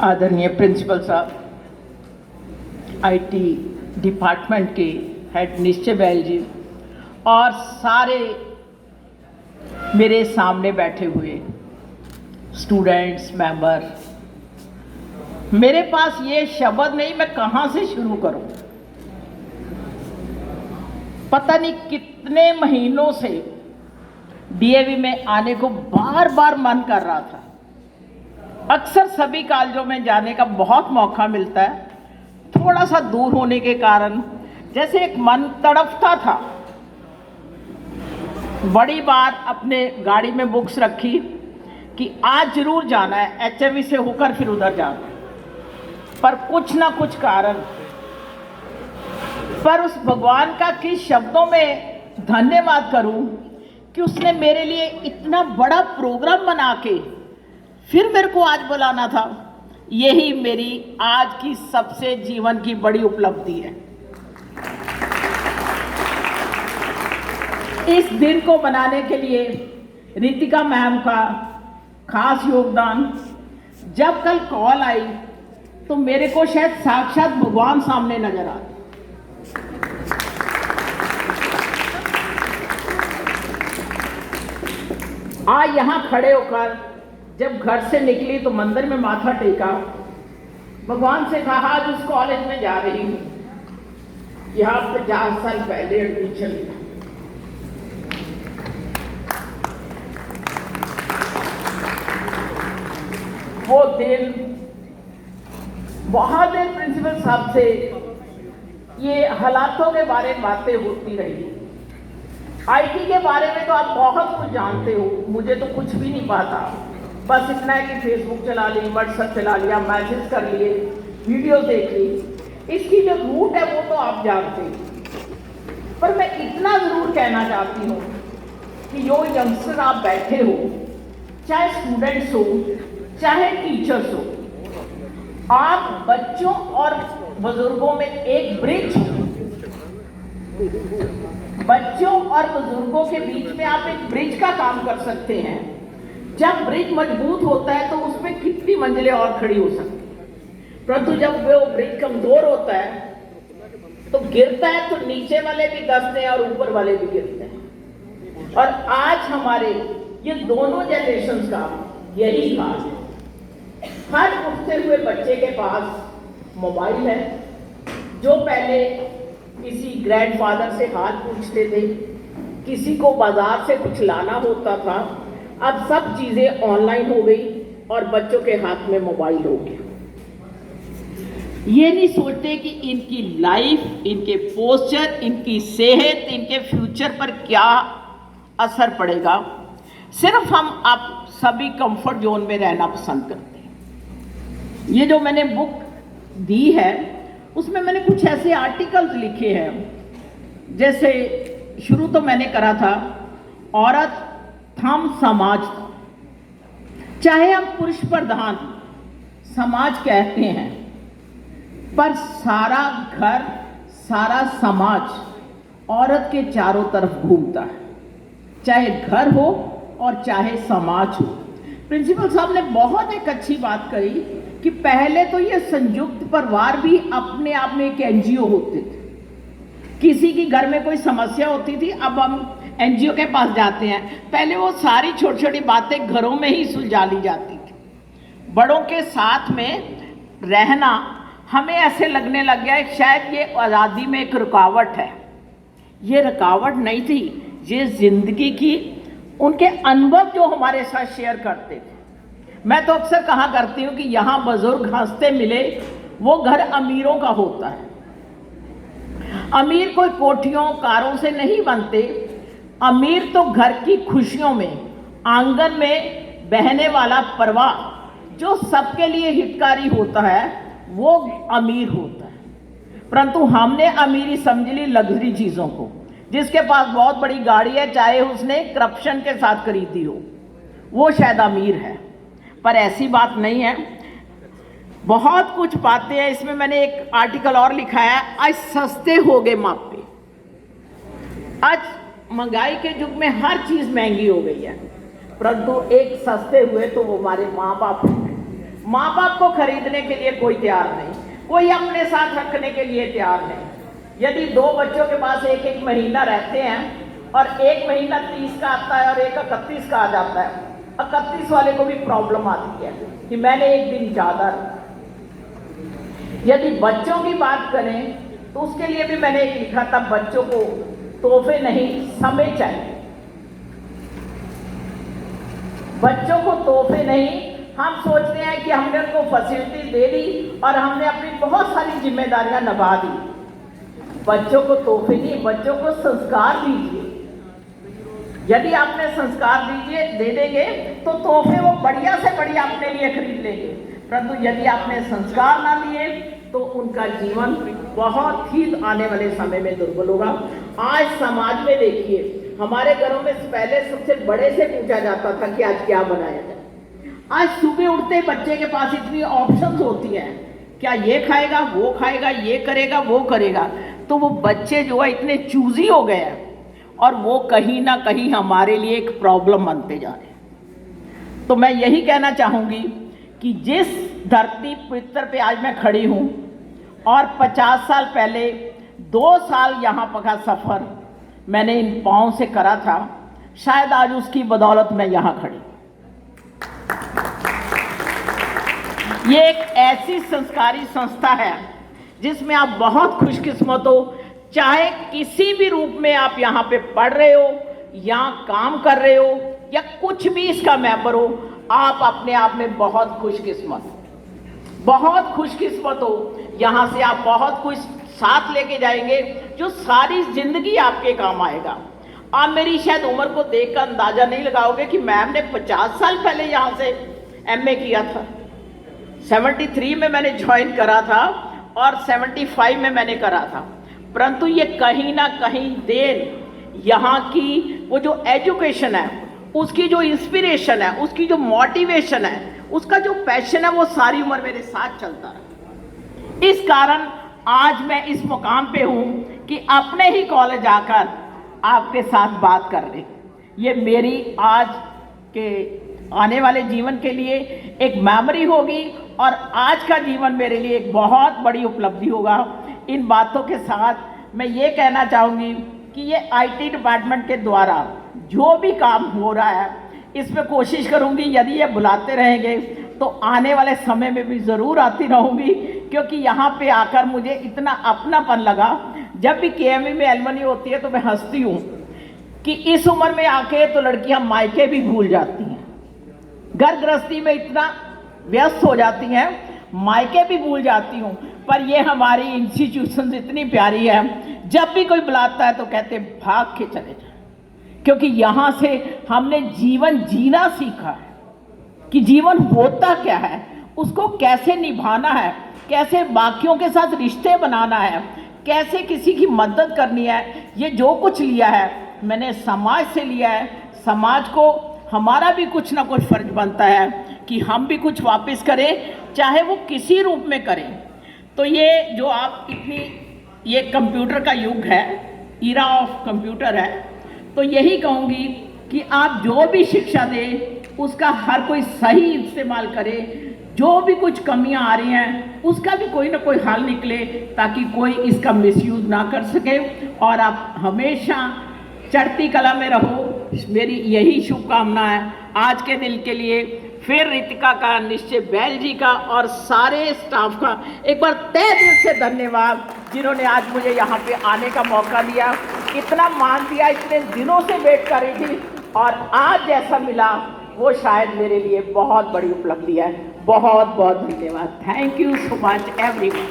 आदरणीय प्रिंसिपल साहब, IT department के हेड निश्चय बैल जी और सारे मेरे सामने बैठे हुए स्टूडेंट्स मेंबर, मेरे पास ये शब्द नहीं, मैं कहाँ से शुरू करूं। पता नहीं कितने महीनों से डीएवी में आने को बार बार मन कर रहा था। अक्सर सभी कॉलेजों में जाने का बहुत मौका मिलता है, थोड़ा सा दूर होने के कारण जैसे एक मन तड़पता था। बड़ी बार अपने गाड़ी में बुक्स रखी कि आज जरूर जाना है, एचएमवी से होकर फिर उधर जाना है, पर कुछ ना कुछ कारण, पर उस भगवान का किस शब्दों में धन्यवाद करूं कि उसने मेरे लिए इतना बड़ा प्रोग्राम बना के फिर मेरे को आज बुलाना था। यही मेरी आज की सबसे जीवन की बड़ी उपलब्धि है। इस दिन को बनाने के लिए रितिका मैम का खास योगदान। जब कल कॉल आई तो मेरे को शायद साक्षात भगवान सामने नजर आ गए। आज यहाँ खड़े होकर जब घर से निकली तो मंदिर में माथा टेका, भगवान से कहा आज उस कॉलेज में जा रही हूँ, यहाँ 50 साल पहले एडमिशन लिया। वो दिन बहुत देर प्रिंसिपल साहब से ये हालातों के बारे में बातें होती रही। आईटी के बारे में तो आप बहुत कुछ जानते हो, मुझे तो कुछ भी नहीं पता। बस इतना है कि फेसबुक चला ली, व्हाट्सएप चला लिया, मैसेज कर लिए, वीडियो देख ली। इसकी जो रूट है वो तो आप जानते हैं, पर मैं इतना जरूर कहना चाहती हूँ कि जो यंगस्टर आप बैठे हो, चाहे स्टूडेंट्स हो चाहे टीचर्स हो, आप बच्चों और बुजुर्गों में एक ब्रिज, बच्चों और बुजुर्गों के बीच में आप एक ब्रिज का काम कर सकते हैं। जब ब्रिज मजबूत होता है तो उसमें कितनी मंजिलें और खड़ी हो सकती हैं, परंतु जब वो ब्रिज कमजोर होता है तो गिरता है तो नीचे वाले भी दसते हैं और ऊपर वाले भी गिरते हैं। और आज हमारे ये दोनों जनरेशन का यही हाल है। हर उठते हुए बच्चे के पास मोबाइल है। जो पहले किसी ग्रैंडफादर से हाल पूछते थे, किसी को बाजार से कुछ लाना होता था, अब सब चीजें ऑनलाइन हो गई और बच्चों के हाथ में मोबाइल हो गया। ये नहीं सोचते कि इनकी लाइफ, इनके पोस्चर, इनकी सेहत, इनके फ्यूचर पर क्या असर पड़ेगा। सिर्फ हम आप सभी कंफर्ट जोन में रहना पसंद करते हैं। ये जो मैंने बुक दी है उसमें मैंने कुछ ऐसे आर्टिकल्स लिखे हैं, जैसे शुरू तो मैंने करा था औरत हम समाज, चाहे हम पुरुष प्रधान समाज कहते हैं, पर सारा घर, सारा समाज औरत के चारों तरफ घूमता है, चाहे घर हो और चाहे समाज हो। प्रिंसिपल साहब ने बहुत एक अच्छी बात कही कि पहले तो ये संयुक्त परिवार भी अपने आप में एक एनजीओ होते थे। किसी की घर में कोई समस्या होती थी, अब हम एनजीओ के पास जाते हैं। पहले वो सारी छोटी छोटी बातें घरों में ही सुलझा ली जाती थी। बड़ों के साथ में रहना हमें ऐसे लगने लग गया है शायद ये आज़ादी में एक रुकावट है। ये रुकावट नहीं थी, ये जिंदगी की उनके अनुभव जो हमारे साथ शेयर करते थे। मैं तो अक्सर कहा करती हूँ कि यहाँ बुजुर्ग हंसते मिले, वो घर अमीरों का होता है। अमीर कोई कोठियों कारों से नहीं बनते, अमीर तो घर की खुशियों में, आंगन में बहने वाला प्रवाह जो सबके लिए हितकारी होता है, वो अमीर होता है। परंतु हमने अमीरी समझ ली लग्जरी चीज़ों को। जिसके पास बहुत बड़ी गाड़ी है, चाहे उसने करप्शन के साथ खरीदी हो, वो शायद अमीर है, पर ऐसी बात नहीं है। बहुत कुछ बातें हैं इसमें। मैंने एक आर्टिकल और लिखा है, आज सस्ते हो गए मापे। आज महंगाई के युग में हर चीज महंगी हो गई है, परंतु एक सस्ते हुए तो वो हमारे माँ बाप हैं। माँ बाप को खरीदने के लिए कोई तैयार नहीं, कोई अपने साथ रखने के लिए तैयार नहीं। यदि दो बच्चों के पास एक एक महीना रहते हैं और एक महीना 30 का आता है और एक 31 का आ जाता है, 31 वाले को भी प्रॉब्लम आती है कि मैंने एक दिन ज़्यादा। यदि बच्चों की बात करें तो उसके लिए भी मैंने एक लिखा था, बच्चों को तोहफे नहीं समय चाहिए। बच्चों को तोहफे नहीं, हम सोचते हैं कि हमने उनको फैसिलिटी दे दी और हमने अपनी बहुत सारी जिम्मेदारियां निभा दी। बच्चों को तोहफे नहीं, बच्चों को संस्कार दीजिए। यदि आपने संस्कार दे देंगे तो तोहफे वो बढ़िया से बढ़िया अपने लिए खरीद लेंगे, परंतु यदि आपने संस्कार ना दिए तो उनका जीवन बहुत ही आने वाले समय में दुर्बल होगा। आज समाज में देखिए, हमारे घरों में पहले सबसे बड़े से पूछा जाता था कि आज क्या बनाया जाए। आज सुबह उठते बच्चे के पास इतनी ऑप्शंस होती हैं, क्या ये खाएगा, वो खाएगा, ये करेगा, वो करेगा। तो वो बच्चे जो है इतने चूजी हो गए हैं और वो कहीं ना कहीं हमारे लिए एक प्रॉब्लम बनते जा रहे हैं। तो मैं यही कहना चाहूँगी कि जिस धरती पृथ्वी पे आज मैं खड़ी हूँ और 50 साल पहले 2 साल यहाँ का सफ़र मैंने इन पाँव से करा था, शायद आज उसकी बदौलत मैं यहाँ खड़ी। ये एक ऐसी संस्कारी संस्था है जिसमें आप बहुत खुशकिस्मत हो, चाहे किसी भी रूप में आप यहाँ पे पढ़ रहे हो या काम कर रहे हो या कुछ भी इसका मेंबर हो, आप अपने आप में बहुत खुशकिस्मत हो। यहाँ से आप बहुत कुछ साथ लेके जाएंगे जो सारी जिंदगी आपके काम आएगा। आप मेरी शायद उम्र को देखकर अंदाजा नहीं लगाओगे कि मैम ने 50 साल पहले यहाँ से एमए किया था। 73 में मैंने ज्वाइन करा था और 75 में मैंने करा था, परंतु ये कहीं ना कहीं देन यहाँ की वो जो एजुकेशन है, उसकी जो इंस्पिरेशन है, उसकी जो मोटिवेशन है, उसका जो पैशन है, वो सारी उम्र मेरे साथ चलता रहा। इस कारण आज मैं इस मुकाम पे हूँ कि अपने ही कॉलेज आकर आपके साथ बात कर रही। ये मेरी आज के आने वाले जीवन के लिए एक मेमोरी होगी और आज का जीवन मेरे लिए एक बहुत बड़ी उपलब्धि होगा। इन बातों के साथ मैं ये कहना चाहूँगी कि ये आईटी डिपार्टमेंट के द्वारा जो भी काम हो रहा है, इसमें कोशिश करूँगी यदि ये बुलाते रहेंगे तो आने वाले समय में भी ज़रूर आती रहूँगी, क्योंकि यहाँ पे आकर मुझे इतना अपनापन लगा। जब भी केएमई में एलुमनी होती है तो मैं हंसती हूँ कि इस उम्र में आके तो लड़कियाँ मायके भी भूल जाती हैं, घर गृहस्थी में इतना व्यस्त हो जाती हैं, मायके भी भूल जाती हूँ। पर ये हमारी इंस्टीट्यूशन इतनी प्यारी है, जब भी कोई बुलाता है तो कहते भाग के चले जाए, क्योंकि यहाँ से हमने जीवन जीना सीखा है कि जीवन होता क्या है, उसको कैसे निभाना है, कैसे बाकियों के साथ रिश्ते बनाना है, कैसे किसी की मदद करनी है। ये जो कुछ लिया है मैंने समाज से लिया है। समाज को हमारा भी कुछ ना कुछ फर्ज बनता है कि हम भी कुछ वापस करें, चाहे वो किसी रूप में करें। तो ये जो आप ये कंप्यूटर का युग है, ईरा ऑफ कंप्यूटर है, तो यही कहूँगी कि आप जो भी शिक्षा दें उसका हर कोई सही इस्तेमाल करे। जो भी कुछ कमियां आ रही हैं उसका भी कोई ना कोई हल निकले, ताकि कोई इसका मिसयूज ना कर सके और आप हमेशा चढ़ती कला में रहो। मेरी यही शुभकामना है आज के दिन के लिए। फिर रितिका का, निश्चय बैल जी का और सारे स्टाफ का एक बार तहे दिल से धन्यवाद, जिन्होंने आज मुझे यहाँ पे आने का मौका दिया, इतना मान दिया। इतने दिनों से वेट कर रही थी और आज जैसा मिला वो शायद मेरे लिए बहुत बड़ी उपलब्धि है। बहुत बहुत धन्यवाद। Thank you so much everyone.